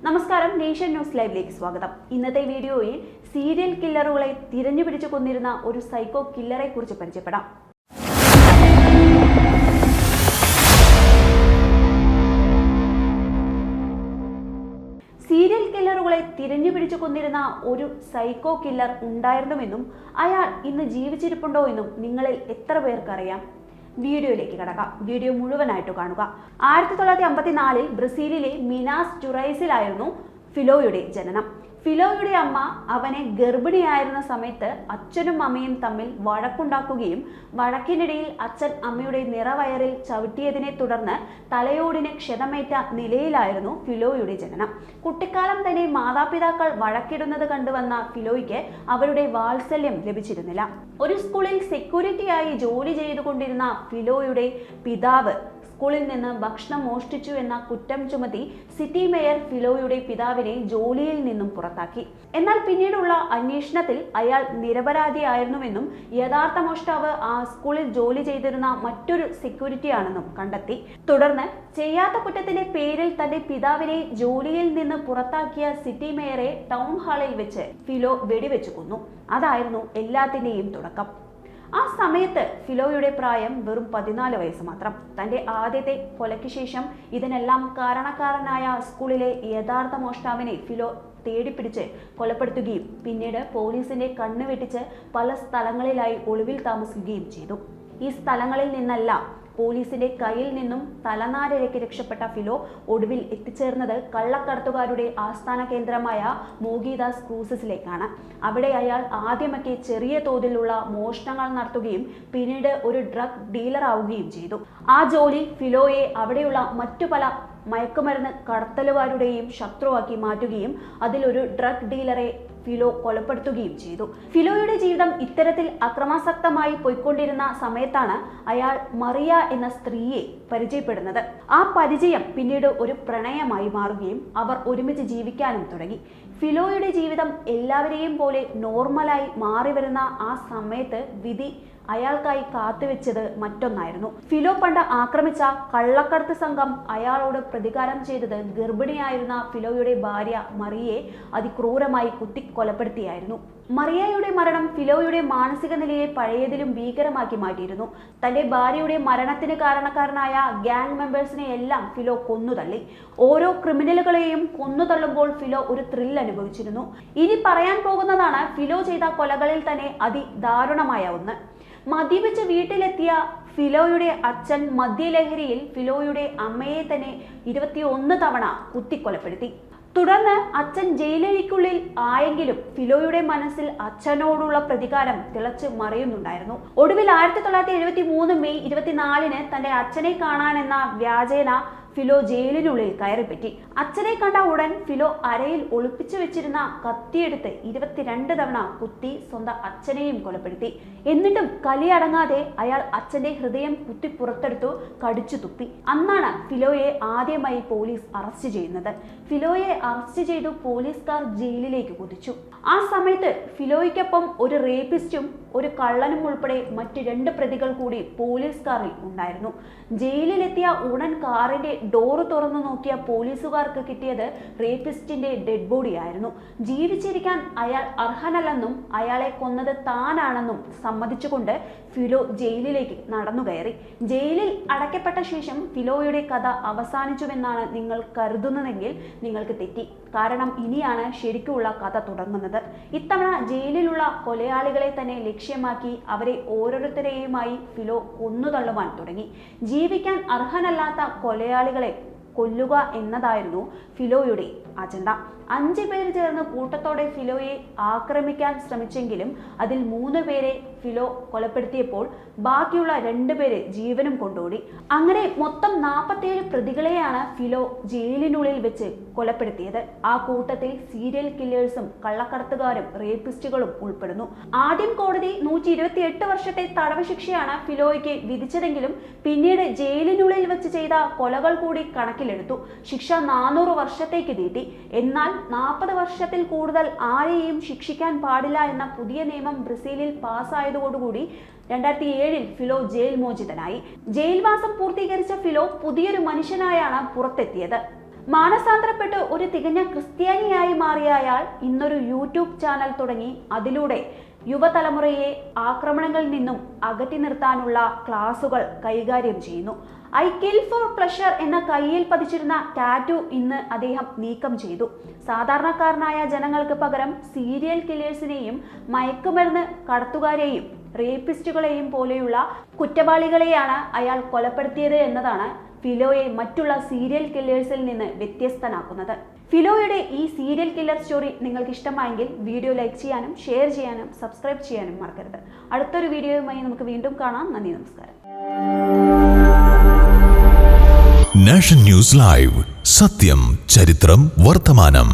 നമസ്കാരം, nation news ലൈവിലേക്ക് സ്വാഗതം. ഇന്നത്തെ വീഡിയോയിൽ സീരിയൽ കില്ലറുകളെ തിരഞ്ഞുപിടിച്ചു കൊന്നിരുന്ന ഒരു സൈക്കോ കില്ലറെ കുറിച്ച് പരിചയപ്പെടാം. സീരിയൽ കില്ലറുകളെ തിരഞ്ഞുപിടിച്ചു കൊന്നിരുന്ന ഒരു സൈക്കോ കില്ലർ ഉണ്ടായിരുന്നുവെന്നും അയാൾ ഇന്ന് ജീവിച്ചിരിപ്പുണ്ടോ എന്നും നിങ്ങളിൽ എത്ര പേർക്കറിയാം? വീഡിയോയിലേക്ക് കടക്കാം. വീഡിയോ മുഴുവനായിട്ട് കാണുക. 1954 ബ്രസീലിലെ മിനാസ് ജുറൈസിലായിരുന്നു ഫിലോയുടെ ജനനം. ഫിലോയുടെ അമ്മ അവനെ ഗർഭിണിയായിരുന്ന സമയത്ത് അച്ഛനും അമ്മയും തമ്മിൽ വഴക്കുണ്ടാക്കുകയും വഴക്കിനിടയിൽ അച്ഛൻ അമ്മയുടെ നിറവയറിൽ ചവിട്ടിയതിനെ തുടർന്ന് തലയോടിന് ക്ഷതമേറ്റ നിലയിലായിരുന്നു ഫിലോയുടെ ജനനം. കുട്ടിക്കാലം തന്നെ മാതാപിതാക്കൾ വഴക്കിടുന്നത് കണ്ടുവന്ന ഫിലോയ്ക്ക് അവരുടെ വാത്സല്യം ലഭിച്ചിരുന്നില്ല. ഒരു സ്കൂളിൽ സെക്യൂരിറ്റിയായി ജോലി ചെയ്തുകൊണ്ടിരുന്ന ഫിലോയുടെ പിതാവ് സ്കൂളിൽ നിന്ന് ഭക്ഷണം മോഷ്ടിച്ചു എന്ന കുറ്റം ചുമത്തി സിറ്റി മേയർ ഫിലോയുടെ പിതാവിനെ ജോലിയിൽ നിന്നും പുറത്താക്കി. എന്നാൽ പിന്നീടുള്ള അന്വേഷണത്തിൽ അയാൾ നിരപരാധിയായിരുന്നുവെന്നും യഥാർത്ഥ മോഷ്ടാവ് ആ സ്കൂളിൽ ജോലി ചെയ്തിരുന്ന മറ്റൊരു സെക്യൂരിറ്റിയാണെന്നും കണ്ടെത്തി. തുടർന്ന് ചെയ്യാത്ത കുറ്റത്തിന്റെ പേരിൽ തന്റെ പിതാവിനെ ജോലിയിൽ നിന്ന് പുറത്താക്കിയ സിറ്റി മേയറെ ടൗൺ ഹാളിൽ വെച്ച് ഫിലോ വെടിവെച്ചു കൊന്നു. അതായിരുന്നു എല്ലാത്തിന്റെയും തുടക്കം. ആ സമയത്ത് ഫിലോയുടെ പ്രായം വെറും 14 വയസ്സ് മാത്രം. തന്റെ ആദ്യത്തെ കൊലയ്ക്ക് ശേഷം ഇതിനെല്ലാം കാരണക്കാരനായ സ്കൂളിലെ യഥാർത്ഥ മോഷ്ടാവിനെ ഫിലോ തേടിപ്പിടിച്ച് കൊലപ്പെടുത്തുകയും പിന്നീട് പോലീസിന്റെ കണ്ണ് വെട്ടിച്ച് പല സ്ഥലങ്ങളിലായി ഒളിവിൽ താമസിക്കുകയും ചെയ്തു. ഈ സ്ഥലങ്ങളിൽ നിന്നെല്ലാം പോലീസിന്റെ കയ്യിൽ നിന്നും തലനാരിഴയ്ക്ക് രക്ഷപ്പെട്ട ഫിലോ ഒടുവിൽ എത്തിച്ചേർന്നത് കള്ളക്കടത്തുകാരുടെ ആസ്ഥാന കേന്ദ്രമായ മോഗിദാസ് ക്രൂസസിലേക്കാണ്. അവിടെ അയാൾ ആദ്യമൊക്കെ ചെറിയ തോതിലുള്ള മോഷണങ്ങൾ നടത്തുകയും പിന്നീട് ഒരു ഡ്രഗ് ഡീലർ ആവുകയും ചെയ്തു. ആ ജോലി ഫിലോയെ അവിടെയുള്ള മറ്റു പല മയക്കുമരുന്ന് കടത്തലുകാരുടെയും ശത്രുവാക്കി മാറ്റുകയും അതിലൊരു ഡ്രഗ് ഡീലറെ ഫിലോ കൊലപ്പെടുത്തുകയും ചെയ്തു. ഫിലോയുടെ ജീവിതം ഇത്തരത്തിൽ അക്രമാസക്തമായി പോയിക്കൊണ്ടിരുന്ന സമയത്താണ് അയാൾ മറിയ എന്ന സ്ത്രീയെ പരിചയപ്പെടുന്നത്. ആ പരിചയം പിന്നീട് ഒരു പ്രണയമായി മാറുകയും അവർ ഒരുമിച്ച് ജീവിക്കാനും തുടങ്ങി. ഫിലോയുടെ ജീവിതം എല്ലാവരെയും പോലെ നോർമലായി മാറി വരുന്ന ആ സമയത്ത് വിധി അയാൾക്കായി കാത്തുവെച്ചത് മറ്റൊന്നായിരുന്നു. ഫിലോ പണ്ട് ആക്രമിച്ച കള്ളക്കടത്ത് സംഘം അയാളോട് പ്രതികാരം ചെയ്തത് ഗർഭിണിയായിരുന്ന ഫിലോയുടെ ഭാര്യ മറിയയെ അതിക്രൂരമായി കൊലപ്പെടുത്തിയായിരുന്നു. മറിയയുടെ മരണം ഫിലോയുടെ മാനസിക നിലയെ പഴയതിലും ഭീകരമാക്കി മാറ്റിയിരുന്നു. തന്റെ ഭാര്യയുടെ മരണത്തിന് കാരണക്കാരനായ ഗ്യാങ് മെമ്പേഴ്സിനെ എല്ലാം ഫിലോ കൊന്നുതള്ളി. ഓരോ ക്രിമിനലുകളെയും കൊന്നുതള്ളുമ്പോൾ ഫിലോ ഒരു ത്രിൽ അനുഭവിച്ചിരുന്നു. ഇനി പറയാൻ പോകുന്നതാണ് ഫിലോ ചെയ്ത കൊലകളിൽ തന്നെ അതിദാരുണമായ ഒന്ന്. മദ്യപിച്ച് വീട്ടിലെത്തിയ ഫിലോയുടെ അച്ഛൻ മദ്യലഹരിയിൽ ഫിലോയുടെ അമ്മയെ തന്നെ 21 തവണ കുത്തിക്കൊലപ്പെടുത്തി. തുടർന്ന് അച്ഛൻ ജയിലഴിക്കുള്ളിൽ ആയെങ്കിലും ഫിലോയുടെ മനസ്സിൽ അച്ഛനോടുള്ള പ്രതികാരം തിളച്ച് മറിയുന്നുണ്ടായിരുന്നു. ഒടുവിൽ 1973 മെയ് 24 തന്റെ അച്ഛനെ കാണാനെന്ന വ്യാജേന ഫിലോ ജയിലിനുള്ളിൽ കയറിപ്പറ്റി. അച്ഛനെ കണ്ട ഉടൻ ഫിലോ അരയിൽ ഒളിപ്പിച്ചു വെച്ചിരുന്ന കത്തിയെടുത്ത് 22 തവണ കുത്തി സ്വന്തം അച്ഛനെയും കൊലപ്പെടുത്തി. എന്നിട്ടും കലിയടങ്ങാതെ അയാൾ അച്ഛന്റെ ഹൃദയം കുത്തി പുറത്തെടുത്തു കടിച്ചു തുപ്പി. അന്നാണ് ഫിലോയെ ആദ്യമായി പോലീസ് അറസ്റ്റ് ചെയ്യുന്നത്. ഫിലോയെ അറസ്റ്റ് ചെയ്തു പോലീസുകാർ ജയിലിലേക്ക് കുതിച്ചു. ആ സമയത്ത് ഫിലോയ്ക്കൊപ്പം ഒരു റേപ്പിസ്റ്റും ഒരു കള്ളനും ഉൾപ്പെടെ മറ്റ് 2 പ്രതികൾ കൂടി പോലീസ് കാറിൽ ഉണ്ടായിരുന്നു. ജയിലിലെത്തിയ ഉടൻ കാറിന്റെ ഡോറ് തുറന്നു നോക്കിയ പോലീസുകാർക്ക് കിട്ടിയത് റേപ്പിസ്റ്റിന്റെ ഡെഡ് ബോഡി ആയിരുന്നു. ജീവിച്ചിരിക്കാൻ അയാൾ അർഹനല്ലെന്നും അയാളെ കൊന്നത് താനാണെന്നും സമ്മതിച്ചുകൊണ്ട് ഫിലോ ജയിലിലേക്ക് നടന്നു കയറി. ജയിലിൽ അടയ്ക്കപ്പെട്ട ശേഷം ഫിലോയുടെ കഥ അവസാനിച്ചുവെന്നാണ് നിങ്ങൾ കരുതുന്നതെങ്കിൽ നിങ്ങൾക്ക് തെറ്റി. കാരണം ഇനിയാണ് ശരിക്കുള്ള കഥ തുടങ്ങുന്നത്. ഇത്തവണ ജയിലിലുള്ള കൊലയാളികളെ തന്നെ ലക്ഷ്യമാക്കി അവരെ ഓരോരുത്തരെയുമായി ഫിലോ കൊന്നുതള്ളുവാൻ തുടങ്ങി. ജീവിക്കാൻ അർഹനല്ലാത്ത കൊലയാളികളെ കൊല്ലുക എന്നതായിരുന്നു ഫിലോയുടെ അജണ്ട. 5 പേര് ചേർന്ന് കൂട്ടത്തോടെ ഫിലോയെ ആക്രമിക്കാൻ ശ്രമിച്ചെങ്കിലും അതിൽ 3 പേരെ ഫിലോ കൊലപ്പെടുത്തിയപ്പോൾ ബാക്കിയുള്ള 2 പേര് ജീവനും കൊണ്ടോടി. അങ്ങനെ മൊത്തം 47 പ്രതികളെയാണ് ഫിലോ ജയിലിനുള്ളിൽ വെച്ച് കൊലപ്പെടുത്തിയത്. ആ കൂട്ടത്തിൽ സീരിയൽ കില്ലേഴ്സും കള്ളക്കടത്തുകാരും റേപ്പിസ്റ്റുകളും ഉൾപ്പെടുന്നു. ആദ്യം കോടതി 128 വർഷത്തെ തടവ് ശിക്ഷയാണ് ഫിലോയ്ക്ക് വിധിച്ചതെങ്കിലും പിന്നീട് ജയിലിനുള്ളിൽ വെച്ച് ചെയ്ത കൊലകൾ കൂടി കണക്കിലെടുത്തു. ശിക്ഷ 400 വർഷത്തേക്ക് നീട്ടി. എന്നാൽ 40 വർഷത്തിൽ കൂടുതൽ ആരെയും ശിക്ഷിക്കാൻ പാടില്ല എന്ന പുതിയ നിയമം ബ്രസീലിൽ പാസ്സായതോടുകൂടി 2007 ഫിലോ ജയിൽ മോചിതനായി. ജയിൽവാസം പൂർത്തീകരിച്ച ഫിലോ പുതിയൊരു മനുഷ്യനായാണ് പുറത്തെത്തിയത്. മാനസാന്തരപ്പെട്ട് ഒരു തികഞ്ഞ ക്രിസ്ത്യാനിയായി മാറിയ അയാൾ ഇന്നൊരു യൂട്യൂബ് ചാനൽ തുടങ്ങി അതിലൂടെ യുവതലമുറയെ ആക്രമണങ്ങളിൽ നിന്നും അകറ്റി നിർത്താനുള്ള ക്ലാസുകൾ കൈകാര്യം ചെയ്യുന്നു. ഐ കിൽ ഫോർ പ്ലഷർ എന്ന കയ്യിൽ പതിച്ചിരുന്ന ടാറ്റു ഇന്ന് അദ്ദേഹം നീക്കം ചെയ്തു. സാധാരണക്കാരനായ ജനങ്ങൾക്ക് പകരം സീരിയൽ കില്ലേഴ്സിനെയും മയക്കുമരുന്ന് കടത്തുകാരെയും റേപ്പിസ്റ്റുകളെയും പോലെയുള്ള കുറ്റവാളികളെയാണ് അയാൾ കൊലപ്പെടുത്തിയത് എന്നതാണ് ഫിലോയെ മറ്റുള്ള സീരിയൽ കില്ലേഴ്സിൽ നിന്ന് വ്യത്യസ്തനാക്കുന്നത്. ഫിലോയുടെ ഈ സീരിയൽ കില്ലർ സ്റ്റോറി നിങ്ങൾക്ക് ഇഷ്ടമായെങ്കിൽ വീഡിയോ ലൈക്ക് ചെയ്യാനും ഷെയർ ചെയ്യാനും സബ്സ്ക്രൈബ് ചെയ്യാനും മറക്കരുത്. അടുത്തൊരു വീഡിയോയുമായി നമുക്ക് വീണ്ടും കാണാം. നന്ദി, നമസ്കാരം. നാഷൻ ന്യൂസ് ലൈവ്, സത്യം, ചരിത്രം, വർത്തമാനം.